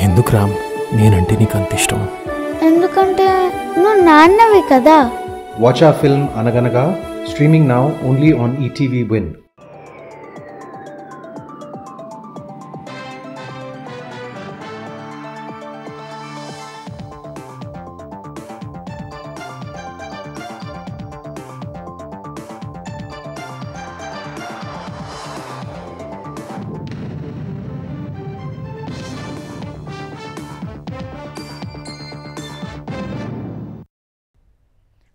ఎందుకు రామ్ నేనంటే నీకు అంత ఇష్టం? ఎందుకంటే నువ్వు నాన్నవి కదా. Watch our film Anaganaga, streaming now only on ETV Win.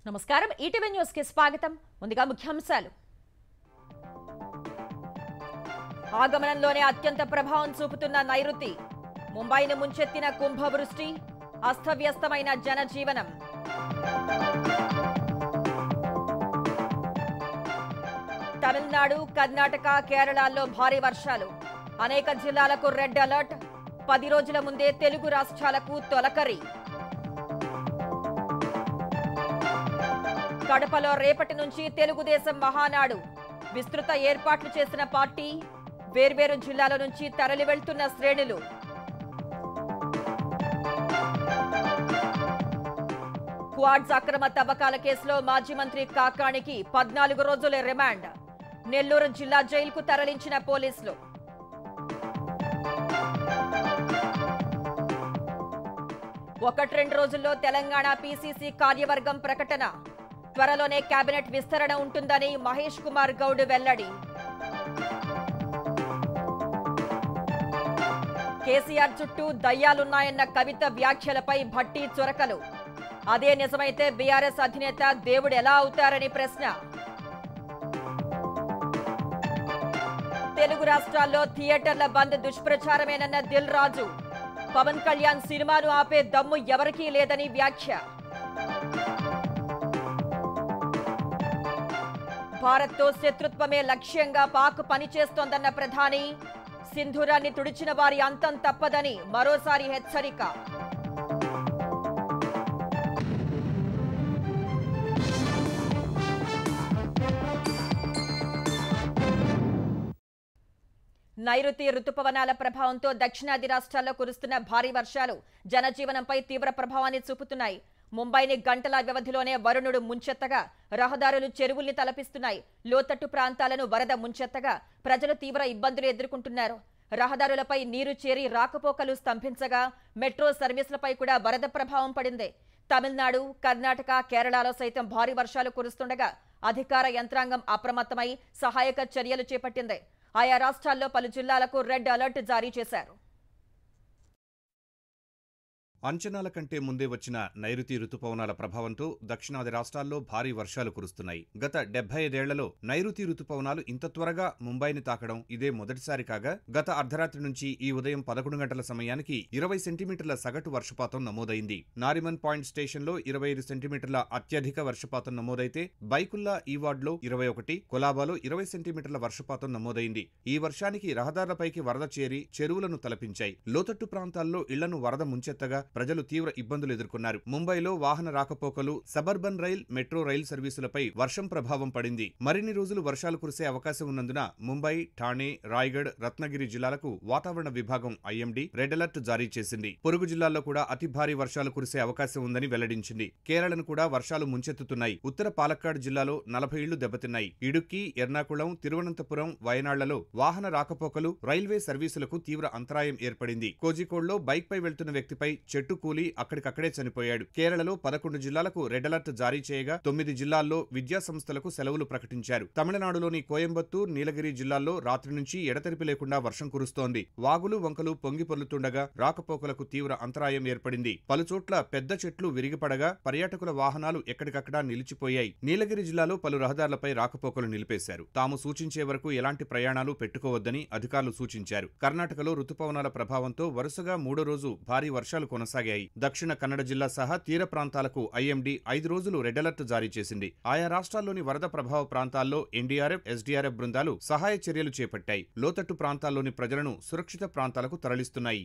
నమస్కారం, ఈటీవీ న్యూస్ కి స్వాగతం. ముందుగా ముఖ్యాంశాలు. ఆగమనంలోనే అత్యంత ప్రభావం చూపుతున్న నైరుతి. ముంబైని ముంచెత్తిన కుంభవృష్టి, అస్తవ్యస్తమైన జనజీవనం. తమిళనాడు, కర్ణాటక, కేరళలో భారీ వర్షాలు. అనేక జిల్లాలకు రెడ్ అలర్ట్. 10 రోజుల ముందే తెలుగు రాష్ట్రాలకు తొలకరి. కడపలో రేపటి నుంచి తెలుగుదేశం మహానాడు. విస్తృత ఏర్పాట్లు చేసిన పార్టీ. వేర్వేరు జిల్లాల నుంచి తరలి వెళ్తున్న శ్రేణులు. క్వాడ్స్ అక్రమ తవ్వకాల కేసులో మాజీ మంత్రి కాకాణికి 14 రోజుల రిమాండ్. నెల్లూరు జిల్లా జైలుకు తరలించిన పోలీసులు. ఒకటి రెండు రోజుల్లో తెలంగాణ పీసీసీ కార్యవర్గం ప్రకటన. త్వరలోనే కేబినెట్ విస్తరణ ఉంటుందని మహేష్ కుమార్ గౌడ్ వెల్లడి. కేసీఆర్ చుట్టూ దయ్యాలున్నాయన్న కవిత వ్యాఖ్యలపై భట్టి చురకలు. అదే నిజమైతే బీఆర్ఎస్ అధినేత దేవుడు ఎలా అవుతారని ప్రశ్న. తెలుగు రాష్ట్రాల్లో థియేటర్ల బంద్ దుష్ప్రచారమేనన్న దిల్ రాజు. పవన్ కళ్యాణ్ సినిమాను ఆపే దమ్ము ఎవరికీ లేదని వ్యాఖ్య. భారత్తో శత్రుత్వమే లక్ష్యంగా పాక్ పనిచేస్తోందన్న ప్రధాని. సింధూరాన్ని తుడిచిన వారి అంతం తప్పదని మరోసారి హెచ్చరిక. నైరుతి రుతుపవనాల ప్రభావంతో దక్షిణాది రాష్ట్రాల్లో కురుస్తున్న భారీ వర్షాలు జనజీవనంపై తీవ్ర ప్రభావాన్ని చూపుతున్నాయి. ముంబైని గంటల వ్యవధిలోనే వరుణుడు ముంచెత్తగా రహదారులు చెరువుల్ని తలపిస్తున్నాయి. లోతట్టు ప్రాంతాలను వరద ముంచెత్తగా ప్రజలు తీవ్ర ఇబ్బందులు ఎదుర్కొంటున్నారు. రహదారులపై నీరు చేరి రాకపోకలు స్తంభించగా మెట్రో సర్వీసులపై కూడా వరద ప్రభావం పడింది. తమిళనాడు, కర్ణాటక, కేరళలో సైతం భారీ వర్షాలు కురుస్తుండగా అధికార యంత్రాంగం అప్రమత్తమై సహాయక చర్యలు చేపట్టింది. ఆయా రాష్ట్రాల్లో పలు జిల్లాలకు రెడ్ అలర్ట్ జారీ చేశారు. అంచనాల కంటే ముందే వచ్చిన నైరుతి రుతుపవనాల ప్రభావంతో దక్షిణాది రాష్ట్రాల్లో భారీ వర్షాలు కురుస్తున్నాయి. గత 75 ఏళ్లలో నైరుతి రుతుపవనాలు ఇంత త్వరగా ముంబైని తాకడం ఇదే మొదటిసారి కాగా గత అర్ధరాత్రి నుంచి ఈ ఉదయం 11 గంటల సమయానికి 20 సెంటీమీటర్ల సగటు వర్షపాతం నమోదైంది. నారిమన్ పాయింట్ స్టేషన్లో 25 సెంటీమీటర్ల అత్యధిక వర్షపాతం నమోదైతే బైకుల్లా ఈవాడ్లో 21, కొలాబాలో 20 సెంటీమీటర్ల వర్షపాతం నమోదైంది. ఈ వర్షానికి రహదారులపైకి వరద చేరి చెరువులను తలపించాయి. లోతట్టు ప్రాంతాల్లో ఇళ్లను వరద ముంచెత్తగా ప్రజలు తీవ్ర ఇబ్బందులు ఎదుర్కొన్నారు. ముంబైలో వాహన రాకపోకలు, సబర్బన్ రైల్, మెట్రో రైల్ సర్వీసులపై వర్షం ప్రభావం పడింది. మరిన్ని రోజులు వర్షాలు కురిసే అవకాశం ఉన్నందున ముంబై, ఠాణే, రాయ్గఢ్, రత్నగిరి జిల్లాలకు వాతావరణ విభాగం ఐఎండీ రెడ్ అలర్ట్ జారీ చేసింది. పొరుగు జిల్లాల్లో కూడా అతి భారీ వర్షాలు కురిసే అవకాశం ఉందని వెల్లడించింది. కేరళను కూడా వర్షాలు ముంచెత్తుతున్నాయి. ఉత్తర పాలక్కాడ్ జిల్లాలో 40 ఇళ్లు దెబ్బతిన్నాయి. ఇడుక్కి, ఎర్నాకుళం, తిరువనంతపురం, వయనాడ్లలో వాహన రాకపోకలు, రైల్వే సర్వీసులకు తీవ్ర అంతరాయం ఏర్పడింది. కోజికోడ్లో బైక్పై వెళ్తున్న వ్యక్తిపై చెట్టు కూలి అక్కడికక్కడే చనిపోయాడు. కేరళలో 11 జిల్లాలకు రెడ్ అలర్ట్ జారీ చేయగా 9 జిల్లాల్లో విద్యా సంస్థలకు సెలవులు ప్రకటించారు. తమిళనాడులోని కోయంబత్తూర్, నీలగిరి జిల్లాల్లో రాత్రి నుంచి ఎడతెరిపి లేకుండా వర్షం కురుస్తోంది. వాగులు, వంకలు పొంగి పొర్లుతుండగా రాకపోకలకు తీవ్ర అంతరాయం ఏర్పడింది. పలుచోట్ల పెద్ద చెట్లు విరిగిపడగా పర్యాటకుల వాహనాలు ఎక్కడికక్కడా నిలిచిపోయాయి. నీలగిరి జిల్లాలో పలు రహదారులపై రాకపోకలు నిలిపేశారు. తాము సూచించే వరకు ఎలాంటి ప్రయాణాలు పెట్టుకోవద్దని అధికారులు సూచించారు. కర్ణాటకలో రుతుపవనాల ప్రభావంతో వరుసగా 3వ రోజు భారీ వర్షాలు కొనసాగాయి. దక్షిణ కన్నడ జిల్లా సహా తీర ప్రాంతాలకు ఐఎండీ 5 రోజులు రెడ్ అలర్ట్ జారీ చేసింది. ఆయా రాష్ట్రాల్లోని వరద ప్రభావ ప్రాంతాల్లో ఎన్డీఆర్ఎఫ్, ఎస్డీఆర్ఎఫ్ బృందాలు సహాయ చర్యలు చేపట్టాయి. లోతట్టు ప్రాంతాల్లోని ప్రజలను సురక్షిత ప్రాంతాలకు తరలిస్తున్నాయి.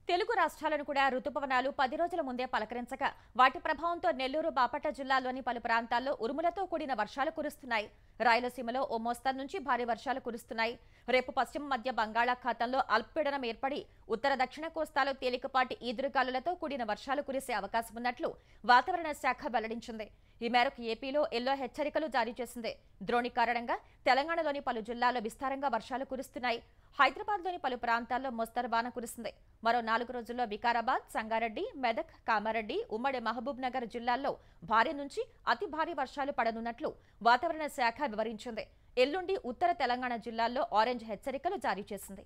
తెలుగు రాష్ట్రాలను కూడా రుతుపవనాలు 10 రోజుల ముందే పలకరించగా వాటి ప్రభావంతో నెల్లూరు, బాపట్ల జిల్లాల్లోని పలు ప్రాంతాల్లో ఉరుములతో కూడిన వర్షాలు కురుస్తున్నాయి. రాయలసీమలో ఓ మోస్తరు నుంచి భారీ వర్షాలు కురుస్తున్నాయి. రేపు పశ్చిమ మధ్య బంగాళాఖాతంలో అల్పపీడనం ఏర్పడి ఉత్తర దక్షిణ కోస్తాలో తేలికపాటి ఈదురుగాలులతో కూడిన వర్షాలు కురిసే అవకాశం ఉన్నట్లు వాతావరణ శాఖ వెల్లడించింది. ఈ మేరకు ఏపీలో ఎల్లో హెచ్చరికలు జారీ చేసింది. ద్రోణి కారణంగా తెలంగాణలోని పలు జిల్లాల్లో విస్తారంగా వర్షాలు కురుస్తున్నాయి. హైదరాబాద్లోని పలు ప్రాంతాల్లో మోస్తరు వాన కురిసింది. మరో 4 రోజుల్లో వికారాబాద్, సంగారెడ్డి, మెదక్, కామారెడ్డి, ఉమ్మడి మహబూబ్ నగర్ జిల్లాల్లో భారీ నుంచి అతి భారీ వర్షాలు పడనున్నట్లు వాతావరణ శాఖ వివరించింది. ఎల్లుండి ఉత్తర తెలంగాణ జిల్లాల్లో ఆరెంజ్ హెచ్చరికలు జారీ చేసింది.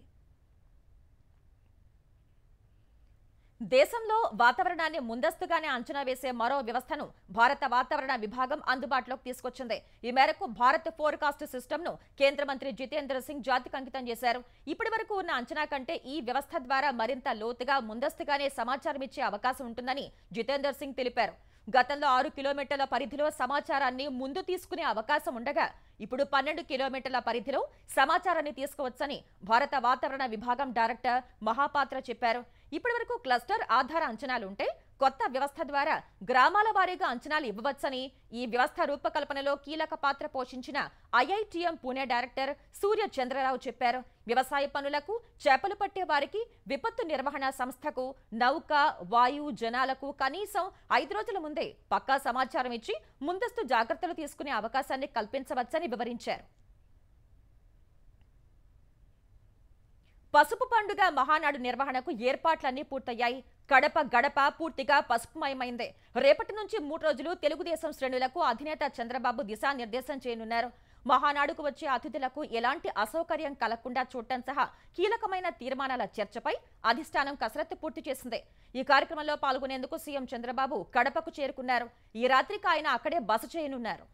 దేశంలో వాతావరణాన్ని ముందస్తుగానే అంచనా వేసే మరో వ్యవస్థను భారత వాతావరణ విభాగం అందుబాటులోకి తీసుకొచ్చింది. ఈ మేరకు భారత్ ఫోర్కాస్ట్ సిస్టమ్ను కేంద్ర మంత్రి జితేంద్ర సింగ్ జాతికి అంకితం చేశారు. ఇప్పటి వరకు ఉన్న అంచనా కంటే ఈ వ్యవస్థ ద్వారా మరింత లోతుగా ముందస్తుగానే సమాచారం ఇచ్చే అవకాశం ఉంటుందని జితేందర్ సింగ్ తెలిపారు. గతంలో 6 కిలోమీటర్ల పరిధిలో సమాచారాన్ని ముందు తీసుకునే అవకాశం ఉండగా ఇప్పుడు 12 కిలోమీటర్ల పరిధిలో సమాచారాన్ని తీసుకోవచ్చని భారత వాతావరణ విభాగం డైరెక్టర్ మహాపాత్ర చెప్పారు. ఇప్పటివరకు క్లస్టర్ ఆధార అంచనాలుంటే కొత్త వ్యవస్థ ద్వారా గ్రామాల వారీగా అంచనాలు ఇవ్వవచ్చని ఈ వ్యవస్థ రూపకల్పనలో కీలక పాత్ర పోషించిన ఐఐటిఎం పుణె డైరెక్టర్ సూర్య చంద్రరావు చెప్పారు. వ్యవసాయ పనులకు, చేపలు పట్టే వారికి, విపత్తు నిర్వహణ సంస్థకు, నౌక, వాయు, జనాలకు కనీసం 5 రోజుల ముందే పక్కా సమాచారం ఇచ్చి ముందస్తు జాగ్రత్తలు తీసుకునే అవకాశాన్ని కల్పించవచ్చని వివరించారు. పసుపు పండుగ మహానాడు నిర్వహణకు ఏర్పాట్లన్నీ పూర్తయ్యాయి. కడప గడప పూర్తిగా పసుపుమయమైంది. రేపటి నుంచి 3 రోజులు తెలుగుదేశం శ్రేణులకు అధినేత చంద్రబాబు దిశానిర్దేశం చేయనున్నారు. మహానాడుకు వచ్చే అతిథులకు ఎలాంటి అసౌకర్యం కలగకుండా చూడటం సహా కీలకమైన తీర్మానాల చర్చపై అధిష్టానం కసరత్తు పూర్తి చేసింది. ఈ కార్యక్రమంలో పాల్గొనేందుకు సీఎం చంద్రబాబు కడపకు చేరుకున్నారు. ఈ రాత్రికి ఆయన అక్కడే బస చేయనున్నారు.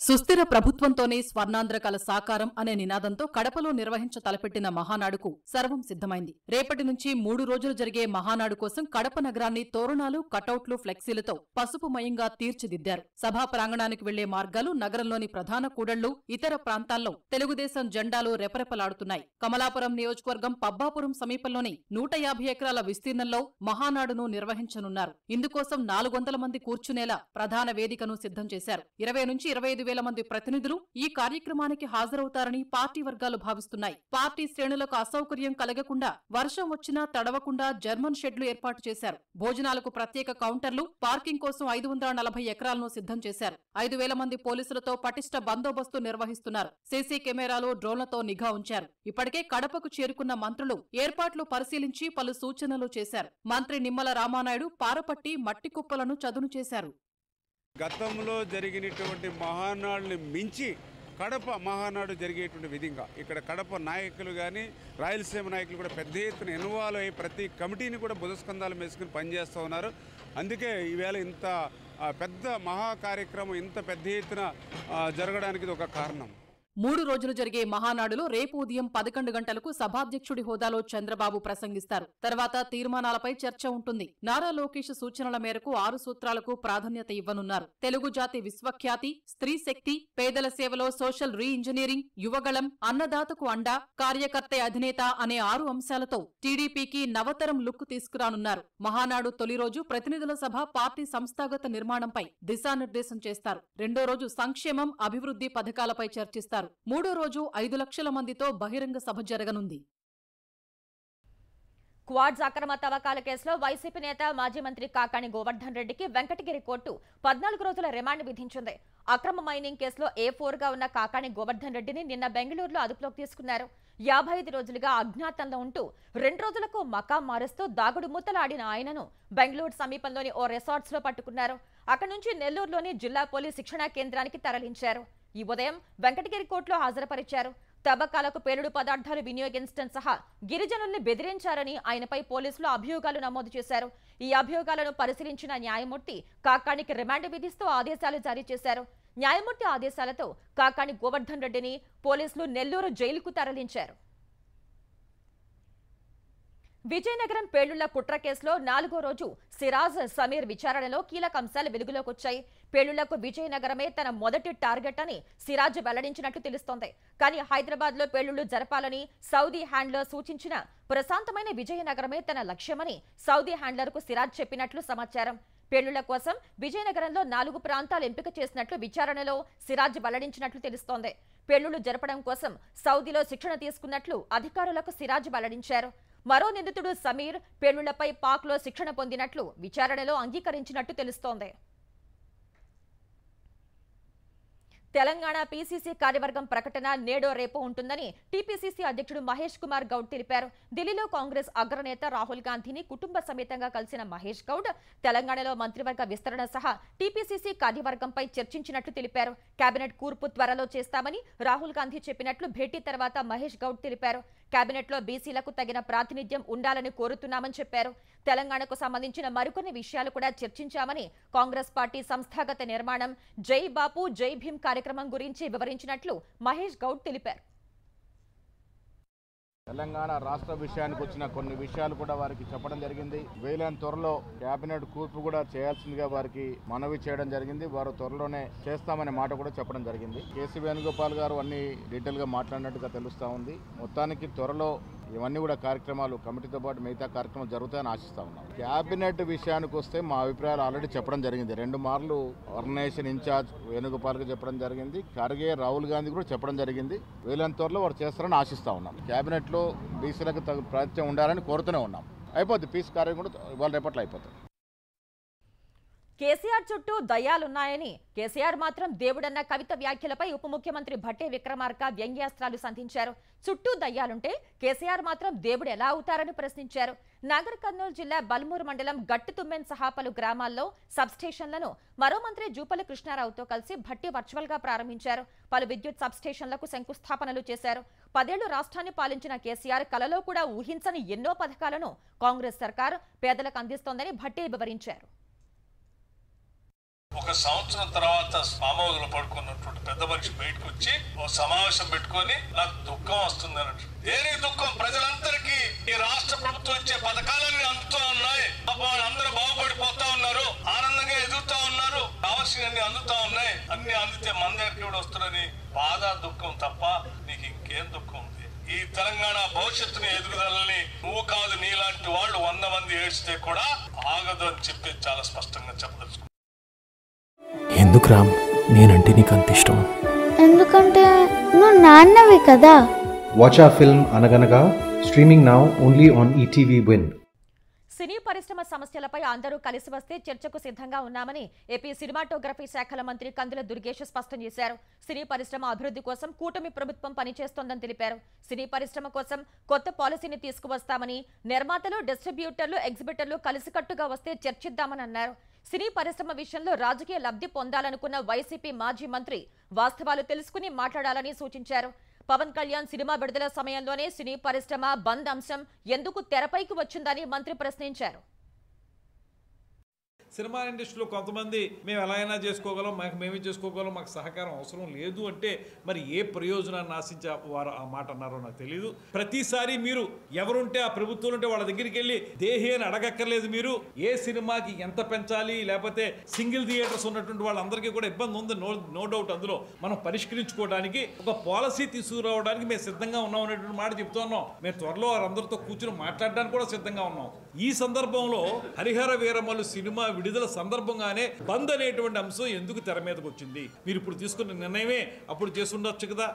సుస్థిర ప్రభుత్వంతోనే స్వర్ణాంధ్ర కల సాకారం అనే నినాదంతో కడపలో నిర్వహించ తలపెట్టిన మహానాడుకు సర్వం సిద్ధమైంది. రేపటి నుంచి 3 రోజులు జరిగే మహానాడు కోసం కడప నగరాన్ని తోరణాలు, కటౌట్లు, ఫ్లెక్సీలతో పసుపుమయంగా తీర్చిదిద్దారు. సభా ప్రాంగణానికి వెళ్లే మార్గాలు, నగరంలోని ప్రధాన కూడళ్లు, ఇతర ప్రాంతాల్లో తెలుగుదేశం జెండాలు రెపరెపలాడుతున్నాయి. కమలాపురం నియోజకవర్గం పబ్బాపురం సమీపంలోని 150 ఎకరాల విస్తీర్ణంలో మహానాడును నిర్వహించనున్నారు. ఇందుకోసం 400 మంది కూర్చునేలా ప్రధాన వేదికను సిద్ధం చేశారు. 20 నుంచి 25,000 మంది ప్రతినిధులు ఈ కార్యక్రమానికి హాజరవుతారని పార్టీ వర్గాలు భావిస్తున్నాయి. పార్టీ శ్రేణులకు అసౌకర్యం కలగకుండా, వర్షం వచ్చినా తడవకుండా జర్మన్ షెడ్లు ఏర్పాటు చేశారు. భోజనాలకు ప్రత్యేక కౌంటర్లు, పార్కింగ్ కోసం 540 ఎకరాలను సిద్ధం చేశారు. 5,000 మంది పోలీసులతో పటిష్ట బందోబస్తు నిర్వహిస్తున్నారు. సీసీ కెమెరాలు, డ్రోన్లతో నిఘా ఉంచారు. ఇప్పటికే కడపకు చేరుకున్న మంత్రులు ఏర్పాట్లు పరిశీలించి పలు సూచనలు చేశారు. మంత్రి నిమ్మల రామానాయుడు పారపట్టి మట్టి కుప్పలను చదును చేశారు. గతంలో జరిగినటువంటి మహానాడుని మించి కడప మహానాడు జరిగేటువంటి విధంగా ఇక్కడ కడప నాయకులు కానీ, రాయలసీమ నాయకులు కూడా పెద్ద ఎత్తున ఇన్వాల్వ్ అయ్యి ప్రతి కమిటీని కూడా భుజస్కంధాలు వేసుకుని పనిచేస్తూ ఉన్నారు. అందుకే ఈవేళ ఇంత పెద్ద మహా కార్యక్రమం ఇంత పెద్ద ఎత్తున జరగడానికి ఇది ఒక కారణం. 3 రోజులు జరిగే మహానాడులో రేపు ఉదయం 11 గంటలకు సభాధ్యక్షుడి హోదాలో చంద్రబాబు ప్రసంగిస్తారు. తర్వాత తీర్మానాలపై చర్చ ఉంటుంది. నారా లోకేష్ సూచనల మేరకు 6 సూత్రాలకు ప్రాధాన్యత ఇవ్వనున్నారు. తెలుగు జాతి విశ్వఖ్యాతి, స్త్రీ శక్తి, పేదల సేవలో సోషల్ రీ ఇంజనీరింగ్, యువగళం, అన్నదాతకు అండా, కార్యకర్తే అధినేత అనే 6 అంశాలతో టీడీపీకి నవతరం లుక్ తీసుకురానున్నారు. మహానాడు తొలి రోజు ప్రతినిధుల సభ పార్టీ సంస్థాగత నిర్మాణంపై దిశానిర్దేశం చేస్తారు. రెండో రోజు సంక్షేమం, అభివృద్ధి పథకాలపై చర్చిస్తారు. 3వ రోజు 5 లక్షల మందితో బహిరంగ సభ జరగనుంది. క్వాడ్స్ అక్రమ తవ్వకాల కేసులో వైసీపీ నేత, మాజీ మంత్రి కాకాణి గోవర్ధన్ రెడ్డికి వెంకటగిరి కోర్టు 14 రోజుల రిమాండ్ విధించింది. అక్రమ మైనింగ్ కేసులో A4గా ఉన్న కాకాణి గోవర్ధన్ రెడ్డిని నిన్న బెంగళూరులో అదుపులోకి తీసుకున్నారు. 55 రోజులుగా అజ్ఞాతంలో ఉంటూ 2 రోజులకు మకాం మారుస్తూ దాగుడు మూతలాడిన ఆయనను బెంగళూరు సమీపంలోని ఓ రిసార్ట్స్ లో పట్టుకున్నారు. అక్కడి నుంచి నెల్లూరులోని జిల్లా పోలీస్ శిక్షణా కేంద్రానికి తరలించారు. ఈ ఉదయం వెంకటగిరి కోర్టులో హాజరుపరిచారు. తవ్వకాలకు పేలుడు పదార్థాలు వినియోగించడం సహా గిరిజనుల్ని బెదిరించారని ఆయనపై పోలీసులు అభియోగాలు నమోదు చేశారు. ఈ అభియోగాలను పరిశీలించిన న్యాయమూర్తి కాకాణికి రిమాండ్ విధిస్తూ ఆదేశాలు జారీ చేశారు. న్యాయమూర్తి ఆదేశాలతో కాకాణి గోవర్ధన్ రెడ్డిని పోలీసులు నెల్లూరు జైలుకు తరలించారు. విజయనగరం పేలుళ్ల కుట్ర కేసులో 4వ రోజు సిరాజ్ సమీర్ విచారణలో కీలక అంశాలు వెలుగులోకి వచ్చాయి. పేలుళ్లకు విజయనగరమే తన మొదటి టార్గెట్ అని సిరాజ్ వెల్లడించినట్లు తెలుస్తోంది. కానీ హైదరాబాద్ లో పేలుళ్లు జరపాలని సౌదీ హ్యాండ్లర్ సూచించిన ప్రశాంతమైన విజయనగరమే తన లక్ష్యమని సౌదీ హ్యాండ్లర్ కు సిరాజ్ చెప్పినట్లు సమాచారం. పేలుళ్ల కోసం విజయనగరంలో 4 ప్రాంతాలు ఎంపిక చేసినట్లు విచారణలో సిరాజ్ వెల్లడించినట్లు తెలుస్తోంది. పేలుళ్లు జరపడం కోసం సౌదీలో శిక్షణ తీసుకున్నట్లు అధికారులకు సిరాజ్ వెల్లడించారు. మరో నిందితుడు సమీర్ పేలుళ్లపై పాక్లో శిక్షణ పొందినట్లు విచారణలో అంగీకరించినట్టు తెలుస్తోంది. తెలంగాణ పీసీసీ కార్యవర్గం ప్రకటన నేడో రేపో ఉంటుందని టీపీసీసీ అధ్యక్షుడు మహేష్ కుమార్ గౌడ్ తెలిపారు. ఢిల్లీలో కాంగ్రెస్ అగ్రనేత రాహుల్ గాంధీని కుటుంబ సమేతంగా కలిసిన మహేష్ గౌడ్ తెలంగాణలో మంత్రివర్గ విస్తరణ సహా టీపీసీసీ కార్యవర్గంపై చర్చించినట్లు తెలిపారు. కేబినెట్ కూర్పు త్వరలో చేస్తామని రాహుల్ గాంధీ చెప్పినట్లు భేటీ తర్వాత మహేష్ గౌడ్ తెలిపారు. కేబినెట్లో బీసీలకు తగిన ప్రాతినిధ్యం ఉండాలని కోరుతున్నామని చెప్పారు. తెలంగాణకు సంబంధించిన మరికొన్ని విషయాలు కూడా చర్చించామని కాంగ్రెస్ పార్టీ సంస్థాగత నిర్మాణం, జై బాపు జై భీమ్ కార్యక్రమం గురించి వివరించినట్లు మహేష్ గౌడ్ తెలిపారు. తెలంగాణ రాష్ట్ర విషయానికి వచ్చిన కొన్ని విషయాలు కూడా వారికి చెప్పడం జరిగింది. వీలైన త్వరలో కేబినెట్ కూర్పు కూడా చేయాల్సిందిగా వారికి మనవి చేయడం జరిగింది. వారు త్వరలోనే చేస్తామనే మాట కూడా చెప్పడం జరిగింది. కేసీ వేణుగోపాల్ గారు అన్ని డీటెయిల్ గా మాట్లాడినట్టుగా తెలుస్తా ఉంది. మొత్తానికి త్వరలో ఇవన్నీ కూడా కార్యక్రమాలు కమిటీతో పాటు మిగతా కార్యక్రమాలు జరుగుతాయని ఆశిస్తా ఉన్నాం. క్యాబినెట్ విషయానికి వస్తే మా అభిప్రాయాలు ఆల్రెడీ చెప్పడం జరిగింది. 2 మార్లు ఆర్గనైజేషన్ ఇన్ఛార్జ్ వేణుగోపాల్కి చెప్పడం జరిగింది. ఖర్గే, రాహుల్ గాంధీ కూడా చెప్పడం జరిగింది. వీలైన త్వరలో వారు చేస్తారని ఆశిస్తా ఉన్నాం. క్యాబినెట్లో బీసీలకు ప్రాతినిధ్యం ఉండాలని కోరుతూనే ఉన్నాం. అయిపోద్ది, పీస్ కార్యం కూడా ఇవాళ రేపట్లో అయిపోతుంది. కేసీఆర్ చుట్టూ దయ్యాలున్నాయని, కేసీఆర్ మాత్రం దేవుడన్న కవిత వ్యాఖ్యలపై ఉప ముఖ్యమంత్రి భట్టి విక్రమార్క వ్యంగ్యాస్త్రాలు సంధించారు. చుట్టూ దయ్యాలుంటే కేసీఆర్ మాత్రం దేవుడు ఎలా అవుతారని ప్రశ్నించారు. నాగర్ కర్నూలు జిల్లా బల్మూరు మండలం గట్టుతుమ్మెన్ సహా పలు గ్రామాల్లో సబ్స్టేషన్లను మరో మంత్రి జూపల్లి కృష్ణారావుతో కలిసి భట్టి వర్చువల్ గా ప్రారంభించారు. పలు విద్యుత్ సబ్స్టేషన్లకు శంకుస్థాపనలు చేశారు. 10 ఏళ్లు రాష్ట్రాన్ని పాలించిన కేసీఆర్ కలలో కూడా ఊహించని ఎన్నో పథకాలను కాంగ్రెస్ సర్కార్ పేదలకు అందిస్తోందని భట్టి వివరించారు. ఒక సంవత్సరం తర్వాత మామూలుగా పడుకున్నటువంటి పెద్ద మనిషి బయటకు వచ్చి ఓ సమావేశం పెట్టుకొని నాకు దుఃఖం వస్తుంది అన్నట్టు. దేనికి దుఃఖం? ప్రజలందరికీ ఈ రాష్ట్ర ప్రభుత్వం ఇచ్చే పథకాలన్నీ అందుతూ ఉన్నాయి. వాళ్ళందరూ బాగుపడిపోతా ఉన్నారు, ఆనందంగా ఎదుగుతా ఉన్నారు, కావాల్సినవన్నీ అందుతా ఉన్నాయి. అన్ని అందితే మన దగ్గరికి కూడా వస్తున్నారని బాధ, దుఃఖం తప్ప నీకు ఇంకేం దుఃఖం ఉంది? ఈ తెలంగాణ భవిష్యత్తుని ఎదుగుదలని నువ్వు కాదు, నీలాంటి వాళ్ళు 100 మంది ఏడ్చితే కూడా ఆగదు అని చెప్పి చాలా స్పష్టంగా చెప్పదలుచుకున్నాను. ఎందుకు రామ్ నేనంటే నీకు అంత ఇష్టం? ఎందుకంటే నువ్వు నాన్నవి కదా. Watch our film Anaganaga, streaming now only on ETV Win. సినీ పరిశ్రమ సమస్యలపై అందరూ కలిసి వస్తే చర్చకు సిద్ధంగా ఉన్నామని ఏపీ సినిమాటోగ్రఫీ శాఖల మంత్రి కందుల దుర్గేష్ స్పష్టం చేశారు. సినీ పరిశ్రమ అభివృద్ధి కోసం కూటమి ప్రభుత్వం పనిచేస్తోందని తెలిపారు. సినీ పరిశ్రమ కోసం కొత్త పాలసీని తీసుకువస్తామని, నిర్మాతలు, డిస్ట్రిబ్యూటర్లు, ఎగ్జిబిటర్లు కలిసికట్టుగా వస్తే చర్చిద్దామని అన్నారు. సినీ పరిశ్రమ విషయంలో రాజకీయ లబ్ధి పొందాలనుకున్న వైసీపీ మాజీ మంత్రి వాస్తవాలు తెలుసుకుని మాట్లాడాలని సూచించారు. పవన్ కళ్యాణ్ సినిమా విడుదల సమయంలోనే సినీ పరిశ్రమ బంద్ అంశం ఎందుకు తెరపైకి వచ్చిందని మంత్రి ప్రశ్నించారు. సినిమా ఇండస్ట్రీలో కొంతమంది మేము ఎలా అయినా చేసుకోగలం, మేమే చేసుకోగలం, మాకు సహకారం అవసరం లేదు అంటే మరి ఏ ప్రయోజనాన్ని ఆశించే వారు ఆ మాట అన్నారో నాకు తెలియదు. ప్రతిసారి మీరు ఎవరుంటే ఆ ప్రభుత్వం ఉంటే వాళ్ళ దగ్గరికి వెళ్ళి దేహి అని అడగక్కర్లేదు. మీరు ఏ సినిమాకి ఎంత పెంచాలి, లేకపోతే సింగిల్ థియేటర్స్ ఉన్నటువంటి వాళ్ళందరికీ కూడా ఇబ్బంది ఉంది, నో డౌట్. అందులో మనం పరిష్కరించుకోవడానికి ఒక పాలసీ తీసుకురావడానికి మేము సిద్ధంగా ఉన్నాం అనేటువంటి మాట చెప్తున్నాం. మేము త్వరలో వారందరితో కూర్చుని మాట్లాడడానికి కూడా సిద్ధంగా ఉన్నాం. ఈ సందర్భంలో హరిహర వీరమల్లు సినిమా విడుదల సందర్భంగానే బంద్ అనేటువంటి అంశం ఎందుకు తెర మీదకి వచ్చింది? మీరు ఇప్పుడు తీసుకున్న నిర్ణయమే అప్పుడు చేసి ఉండొచ్చు కదా.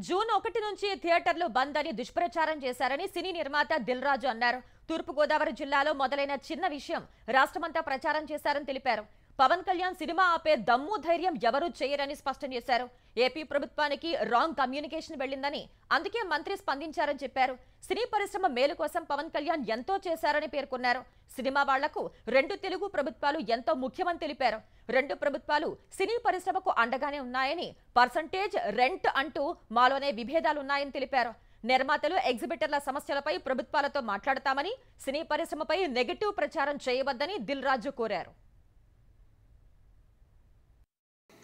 జూన్ 1 నుంచి థియేటర్లు బంద్ అని దుష్ప్రచారం చేశారని సినీ నిర్మాత దిల్ రాజు అన్నారు. తూర్పుగోదావరి జిల్లాలో మొదలైన చిన్న విషయం రాష్ట్రమంతా ప్రచారం చేశారని తెలిపారు. పవన్ కళ్యాణ్ సినిమా ఆపే దమ్ము ధైర్యం ఎవరూ చేయరని స్పష్టం చేశారు. ఏపీ ప్రభుత్వానికి రాంగ్ కమ్యూనికేషన్ వెళ్లిందని, అందుకే మంత్రి స్పందించారని చెప్పారు. సినీ పరిశ్రమ మేలు కోసం పవన్ కళ్యాణ్ ఎంతో చేశారని పేర్కొన్నారు. సినిమా వాళ్లకు 2 తెలుగు ప్రభుత్వాలు ఎంతో ముఖ్యమని తెలిపారు. 2 ప్రభుత్వాలు సినీ పరిశ్రమకు అండగానే ఉన్నాయని, పర్సంటేజ్, రెంట్ అంటూ మాలోనే విభేదాలున్నాయని తెలిపారు. నిర్మాతలు, ఎగ్జిబిటర్ల సమస్యలపై ప్రభుత్వాలతో మాట్లాడతామని, సినీ పరిశ్రమపై నెగటివ్ ప్రచారం చేయవద్దని దిల్ రాజు కోరారు.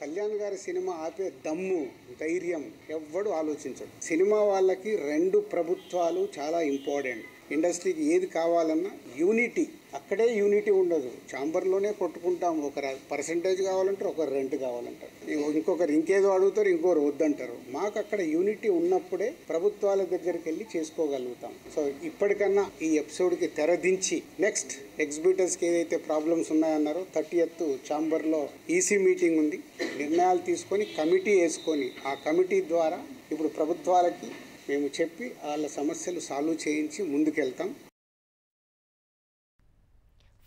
కళ్యాణ్ గారి సినిమా ఆపే దమ్ము ధైర్యం ఎవ్వడు ఆలోచించడు. సినిమా వాళ్ళకి 2 ప్రభుత్వాలు చాలా ఇంపార్టెంట్. ఇండస్ట్రీకి ఏది కావాలన్నా యూనిటీ, అక్కడే యూనిటీ ఉండదు. ఛాంబర్లోనే కొట్టుకుంటాం. ఒకరు పర్సంటేజ్ కావాలంటారు, ఒకరు రెంట్ కావాలంటారు, ఇంకొకరు ఇంకేదో అడుగుతారు, ఇంకొకరు వద్దంటారు. మాకు అక్కడ యూనిటీ ఉన్నప్పుడే ప్రభుత్వాల దగ్గరికి వెళ్ళి చేసుకోగలుగుతాం. సో ఇప్పటికన్నా ఈ ఎపిసోడ్కి తెరదించి నెక్స్ట్ ఎగ్జిబిటర్స్కి ఏదైతే ప్రాబ్లమ్స్ ఉన్నాయన్నారో 30th ఛాంబర్లో ఈసీ మీటింగ్ ఉంది. నిర్ణయాలు తీసుకొని కమిటీ వేసుకొని ఆ కమిటీ ద్వారా ఇప్పుడు ప్రభుత్వాలకి మేము చెప్పి వాళ్ళ సమస్యలు సాల్వ్ చేయించి ముందుకెళ్తాం.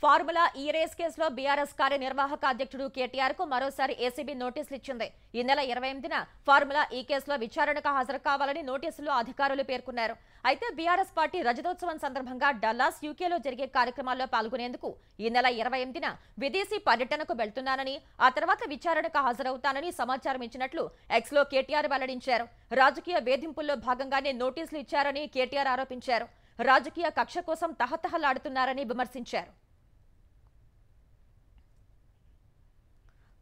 ఫార్ములా ఈ రేస్ కేసులో బీఆర్ఎస్ కార్యనిర్వాహక అధ్యక్షుడు కేటీఆర్ కు మరోసారి ఏసీబీ నోటీసులు ఇచ్చింది. ఈ నెల 28న ఫార్ములా ఈ కేసులో విచారణకు హాజరు కావాలని నోటీసులో అధికారులు పేర్కొన్నారు. అయితే బీఆర్ఎస్ పార్టీ రజతోత్సవం సందర్భంగా డల్లాస్ యూకేలో జరిగే కార్యక్రమాల్లో పాల్గొనేందుకు ఈ నెల 28న విదేశీ పర్యటనకు వెళ్తున్నానని, ఆ తర్వాత విచారణకు హాజరవుతానని సమాచారం ఇచ్చినట్లు ఎక్స్లో కేటీఆర్ వెల్లడించారు. రాజకీయ వేధింపుల్లో భాగంగానే నోటీసులు ఇచ్చారని కేటీఆర్ ఆరోపించారు. రాజకీయ కక్ష కోసం తహతహలాడుతున్నారని విమర్శించారు.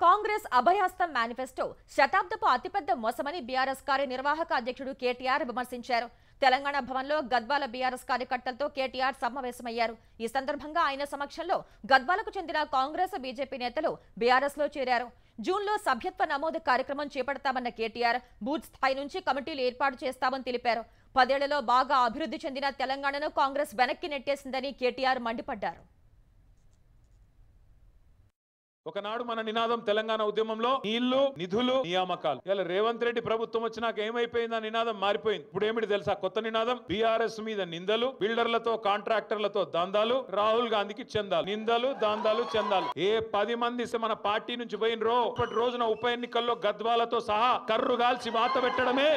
కాంగ్రెస్ అభయహస్తం మేనిఫెస్టో శతాబ్దపు అతిపెద్ద మోసమని బీఆర్ఎస్ కార్యనిర్వాహక అధ్యక్షుడు కేటీఆర్ విమర్శించారు. తెలంగాణ భవన్లో గద్వాల బీఆర్ఎస్ కార్యకర్తలతో కేటీఆర్ సమావేశమయ్యారు. ఈ సందర్భంగా ఆయన సమక్షంలో గద్వాలకు చెందిన కాంగ్రెస్, బీజేపీ నేతలు బీఆర్ఎస్ లో చేరారు. జూన్లో సభ్యత్వ నమోదు కార్యక్రమం చేపడతామన్న కేటీఆర్ బూత్ స్థాయి నుంచి కమిటీలు ఏర్పాటు చేస్తామని తెలిపారు. 10 ఏళ్లలో బాగా అభివృద్ధి చెందిన తెలంగాణను కాంగ్రెస్ వెనక్కి నెట్టేసిందని కేటీఆర్ మండిపడ్డారు. ఒకనాడు మన నినాదం తెలంగాణ ఉద్యమంలో నీళ్లు, నిధులు, నియామకాలు. ఇలా రేవంత్ రెడ్డి ప్రభుత్వం వచ్చినాక ఏమైపోయింది? ఆ నినాదం మారిపోయింది. ఇప్పుడు ఏమిటి తెలుసా? కొత్త నినాదం బీఆర్ఎస్ మీద నిందలు, బిల్డర్లతో కాంట్రాక్టర్లతో దందాలు, రాహుల్ గాంధీకి చందాలు. నిందలు, దందాలు, చందాలు. ఏ 10 మంది మన పార్టీ నుంచి పోయినరో ఇప్పటి రోజున ఉప ఎన్నికల్లో గద్వాలతో సహా కర్రుగాల్చి వాత పెట్టడమే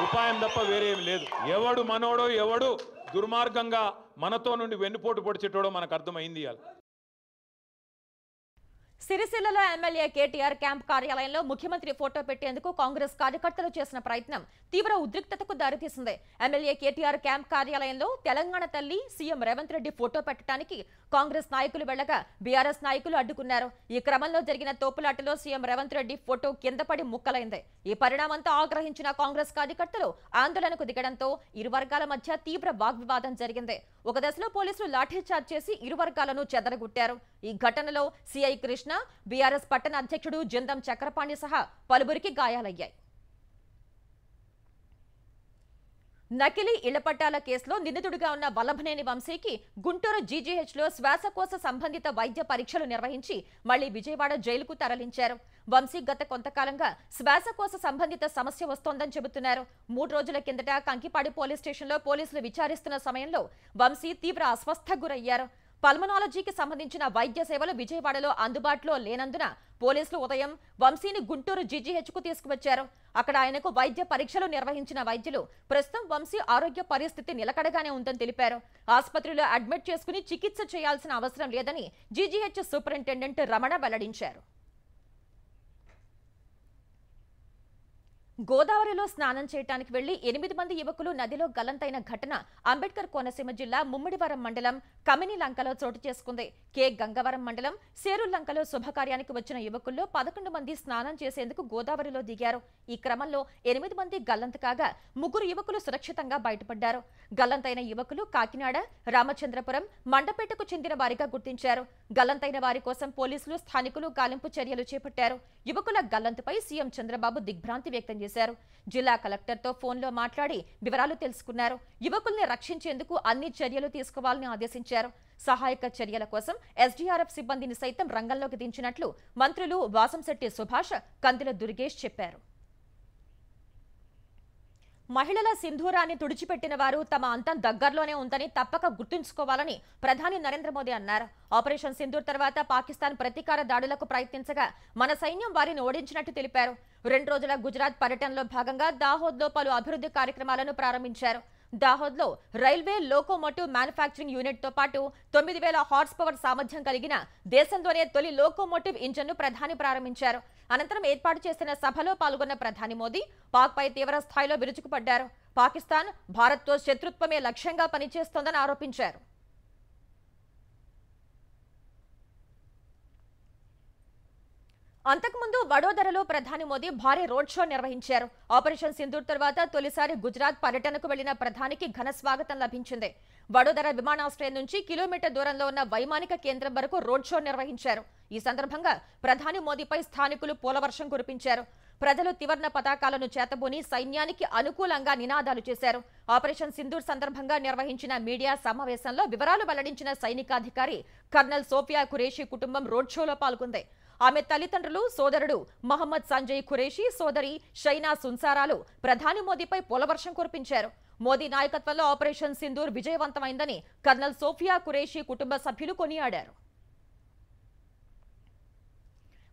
ఉపాయం తప్ప వేరేం లేదు. ఎవడు మనోడో, ఎవడు దుర్మార్గంగా మనతో నుండి వెన్నుపోటు పొడిచేటోడో మనకు అర్థమైంది. సిరిసిల్లలో ఎమ్మెల్యే కేటీఆర్ క్యాంప్ కార్యాలయంలో ముఖ్యమంత్రి ఫోటో పెట్టేందుకు కాంగ్రెస్ కార్యకర్తలు చేసిన ప్రయత్నం తీవ్ర ఉద్రిక్తతకు దారితీసింది. ఎమ్మెల్యే కేటీఆర్ క్యాంప్ కార్యాలయంలో తెలంగాణ తల్లి సీఎం రేవంత్ రెడ్డి ఫోటో పెట్టడానికి కాంగ్రెస్ నాయకులు వెళ్లగా బీఆర్ఎస్ నాయకులు అడ్డుకున్నారు. ఈ క్రమంలో జరిగిన తోపులాటలో సీఎం రేవంత్ రెడ్డి ఫోటో కింద పడి ముక్కలైంది. ఈ పరిణామంతో ఆగ్రహించిన కాంగ్రెస్ కార్యకర్తలు ఆందోళనకు దిగడంతో ఇరు వర్గాల మధ్య తీవ్ర వాగ్వివాదం జరిగింది. ఒక దశలో పోలీసులు లాఠీచార్జ్ చేసి ఇరు వర్గాలను చెదరగొట్టారు. ఈ ఘటనలో సిఐ కృష్ణ, బీఆర్ఎస్ పట్టణ అధ్యక్షుడు జందం చక్రపాణి సహా పలువురికి గాయాలయ్యాయి. నకిలీ ఇళ్ల పట్టాల కేసులో నిందితుడిగా ఉన్న వల్లభనేని వంశీకి గుంటూరు జీజీహెచ్లో శ్వాసకోశ సంబంధిత వైద్య పరీక్షలు నిర్వహించి మళ్లీ విజయవాడ జైలుకు తరలించారు. వంశీ గత కొంతకాలంగా శ్వాసకోశ సంబంధిత సమస్య వస్తోందని చెబుతున్నారు. 3 రోజుల కిందట కంకిపాడు పోలీస్ స్టేషన్లో పోలీసులు విచారిస్తున్న సమయంలో వంశీ తీవ్ర అస్వస్థకు గురయ్యారు. పల్మనాలజీకి సంబంధించిన వైద్య సేవలు విజయవాడలో అందుబాటులో లేనందున పోలీసులు ఉదయం వంశీని గుంటూరు జీజీహెచ్కు తీసుకువచ్చారు. అక్కడ ఆయనకు వైద్య పరీక్షలు నిర్వహించిన వైద్యులు ప్రస్తుతం వంశీ ఆరోగ్య పరిస్థితి నిలకడగానే ఉందని తెలిపారు. ఆసుపత్రిలో అడ్మిట్ చేసుకుని చికిత్స చేయాల్సిన అవసరం లేదని జీజీహెచ్ సూపరింటెండెంట్ రమణ వెల్లడించారు. గోదావరిలో స్నానం చేయడానికి వెళ్లి 8 మంది యువకులు నదిలో గల్లంతైన ఘటన అంబేద్కర్ కోనసీమ జిల్లా ముమ్మిడివరం మండలం కమినిలంకలో చోటు చేసుకుంది. కె గంగవరం మండలం సేరులంకలో శుభకార్యానికి వచ్చిన యువకుల్లో 11 మంది స్నానం చేసేందుకు గోదావరిలో దిగారు. ఈ క్రమంలో 8 మంది గల్లంత కాగా 3 యువకులు సురక్షితంగా బయటపడ్డారు. గల్లంతైన యువకులు కాకినాడ, రామచంద్రపురం, మండపేటకు చెందిన వారిగా గుర్తించారు. గల్లంతైన వారి కోసం పోలీసులు, స్థానికులు గాలింపు చర్యలు చేపట్టారు. యువకుల గల్లంతుపై సీఎం చంద్రబాబు దిగ్భ్రాంతి వ్యక్తం చేశారు. జిల్లా కలెక్టర్తో ఫోన్లో మాట్లాడి వివరాలు తెలుసుకున్నారు. యువకుల్ని రక్షించేందుకు అన్ని చర్యలు తీసుకోవాలని ఆదేశించారు. సహాయక చర్యల కోసం ఎస్డీఆర్ఎఫ్ సిబ్బందిని సైతం రంగంలోకి దించినట్లు మంత్రులు వాసంశెట్టి సుభాష్, కందుల దుర్గేష్ చెప్పారు. మహిళల సింధూరాన్ని తుడిచిపెట్టిన వారు తమ అంతం దగ్గరలోనే ఉందని తప్పక గుర్తుంచుకోవాలని ప్రధాని నరేంద్ర మోదీ అన్నారు. ఆపరేషన్ సింధూర్ తర్వాత పాకిస్తాన్ ప్రతీకార దాడులకు ప్రయత్నించగా మన సైన్యం వారిని ఓడించినట్టు తెలిపారు. 2 రోజుల గుజరాత్ పర్యటనలో భాగంగా దాహోద్లో పలు అభివృద్ధి కార్యక్రమాలను ప్రారంభించారు. దాహోద్లో రైల్వే లోకోమోటివ్ మ్యానుఫ్యాక్చరింగ్ యూనిట్తో పాటు 9000 హార్స్ పవర్ సామర్థ్యం కలిగిన దేశంలోనే తొలి లోకోమోటివ్ ఇంజన్ను ప్రధాని ప్రారంభించారు. అనంతరం ఏర్పాటు చేసిన సభలో పాల్గొన్న ప్రధాని మోదీ పాక్పై తీవ్ర స్థాయిలో విరుచుకుపడ్డారు. పాకిస్తాన్ భారత్తో శత్రుత్వమే లక్ష్యంగా పనిచేస్తోందని ఆరోపించారు. అంతకుముందు వడోదరలో ప్రధాని మోదీ భారీ రోడ్ షో నిర్వహించారు. ఆపరేషన్ సింధూర్ తర్వాత తొలిసారి గుజరాత్ పర్యటనకు వెళ్లిన ప్రధానికి ఘన స్వాగతం లభించింది. వడోదర విమానాశ్రయం నుంచి కిలోమీటర్ దూరంలో ఉన్న వైమానిక కేంద్రం వరకు రోడ్ షో నిర్వహించారు. ఈ సందర్భంగా ప్రధాని మోదీపై స్థానికులు పూలవర్షం కురిపించారు. ప్రజలు త్రివర్ణ పతాకాలను చేతబూని సైన్యానికి అనుకూలంగా నినాదాలు చేశారు. ఆపరేషన్ సింధూర్ సందర్భంగా నిర్వహించిన మీడియా సమావేశంలో వివరాలు వెల్లడించిన సైనికాధికారి కర్నల్ సోఫియా ఖురేషీ కుటుంబం రోడ్ షోలో పాల్గొంది. ఆమె తల్లిదండ్రులు, సోదరుడు మహమ్మద్ సంజయ్ ఖురేషీ, సోదరి షైనా సున్సారాలు ప్రధాని మోదీపై పూలవర్షం కురిపించారు. మోదీ నాయకత్వంలో ఆపరేషన్ సింధూర్ విజయవంతమైందని కర్నల్ సోఫియా ఖురేషీ కుటుంబ సభ్యులు కొనియాడారు.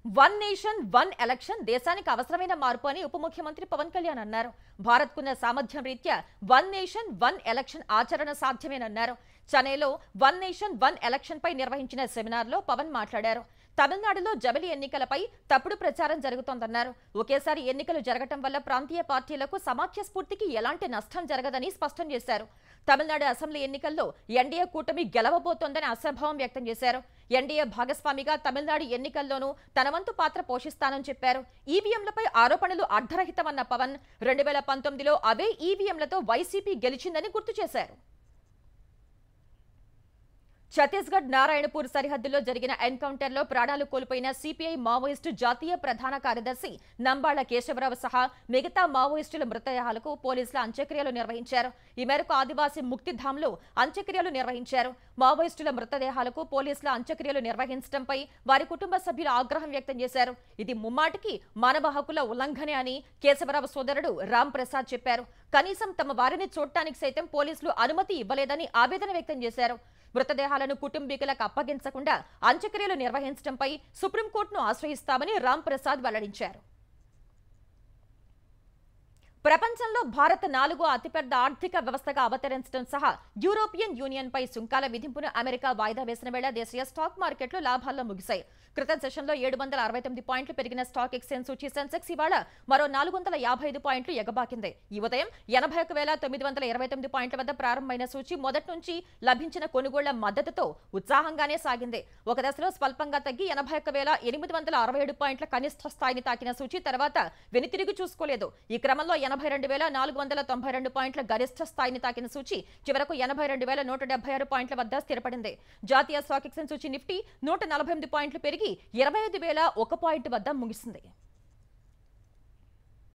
వన్ నేషన్ వన్ ఎలక్షన్ దేశానికి అవసరమైన మార్పు అని ఉప ముఖ్యమంత్రి పవన్ కళ్యాణ్ అన్నారు. భారత్కున్న సామర్థ్యం రీత్యా వన్ నేషన్ వన్ ఎలక్షన్ ఆచరణ సాధ్యమేనన్నారు. చెన్నైలో వన్ నేషన్ వన్ ఎలక్షన్ పై నిర్వహించిన సెమినార్లో పవన్ మాట్లాడారు. తమిళనాడులో జమిలి ఎన్నికలపై తప్పుడు ప్రచారం జరుగుతోందన్నారు. ఒకేసారి ఎన్నికలు జరగటం వల్ల ప్రాంతీయ పార్టీలకు సమాఖ్య స్ఫూర్తికి ఎలాంటి నష్టం జరగదని స్పష్టం చేశారు. తమిళనాడు అసెంబ్లీ ఎన్నికల్లో ఎన్డీఏ కూటమి గెలవబోతోందని అసంభావం వ్యక్తం చేశారు. ఎన్డీఏ భాగస్వామిగా తమిళనాడు ఎన్నికల్లోనూ తన వంతు పాత్ర పోషిస్తానని చెప్పారు. ఈవీఎంలపై ఆరోపణలు అర్ధరహితమన్న పవన్ 2019లో అవే ఈవీఎంలతో వైసీపీ గెలిచిందని గుర్తు చేశారు. ఛత్తీస్గఢ్ నారాయణపూర్ సరిహద్దులో జరిగిన ఎన్కౌంటర్లో ప్రాణాలు కోల్పోయిన సిపిఐ మావోయిస్టు జాతీయ ప్రధాన కార్యదర్శి నంబాళ్ల కేశవరావు సహా మిగతా మావోయిస్టుల మృతదేహాలకు పోలీసులు అంత్యక్రియలు నిర్వహించారు. ఈ మేరకు ఆదివాసీ ముక్తిధాంలో అంత్యక్రియలు నిర్వహించారు. మావోయిస్టుల మృతదేహాలకు పోలీసుల అంత్యక్రియలు నిర్వహించడంపై వారి కుటుంబ సభ్యులు ఆగ్రహం వ్యక్తం చేశారు. ఇది ముమ్మాటికి మానవ హక్కుల ఉల్లంఘనే అని కేశవరావు సోదరుడు రామ్ ప్రసాద్ చెప్పారు. కనీసం తమ వారిని చూడటానికి సైతం పోలీసులు అనుమతి ఇవ్వలేదని ఆవేదన వ్యక్తం చేశారు. మృతదేహాలను కుటుంబీకులకు అప్పగించకుండా అంత్యక్రియలు నిర్వహించడంపై సుప్రీంకోర్టును ఆశ్రయిస్తామని రామ్ ప్రసాద్ వెల్లడించారు. ప్రపంచంలో భారత్ 4వ అతిపెద్ద ఆర్థిక వ్యవస్థగా అవతరించడం సహా యూరోపియన్ యూనియన్ పై సుంకాల విధింపును అమెరికా వాయిదా వేసిన వేళ దేశీయ స్టాక్ మార్కెట్లు లాభాల్లో ముగిశాయి. క్రితం సెషన్లో 769 పాయింట్లు పెరిగిన స్టాక్ ఎక్స్చేంజ్ సూచీ సెన్సెక్స్ ఇవాళ మరో 455 పాయింట్లు ఎగబాకింది. ఈ ఉదయం 81,929 పాయింట్ల వద్ద ప్రారంభమైన సూచీ మొదటి నుంచి లభించిన కొనుగోళ్ల మద్దతుతో ఉత్సాహంగానే సాగింది. ఒక దశలో స్వల్పంగా తగ్గి 81,867 పాయింట్ల కనిష్ట స్థాయిని తాకిన సూచీ తర్వాత వెనుతిరిగి చూసుకోలేదు. ఈ క్రమంలో 82,492 పాయింట్ల గరిష్ట స్థాయిని తాకిన సూచీ చివరకు 82,176 పాయింట్ల వద్ద స్థిరపడింది. జాతీయ స్టాక్ ఎక్స్చేంజ్ సూచీ నిఫ్టీ 148 పాయింట్లు పెరిగి 25,001 పాయింట్ వద్ద ముగిసింది.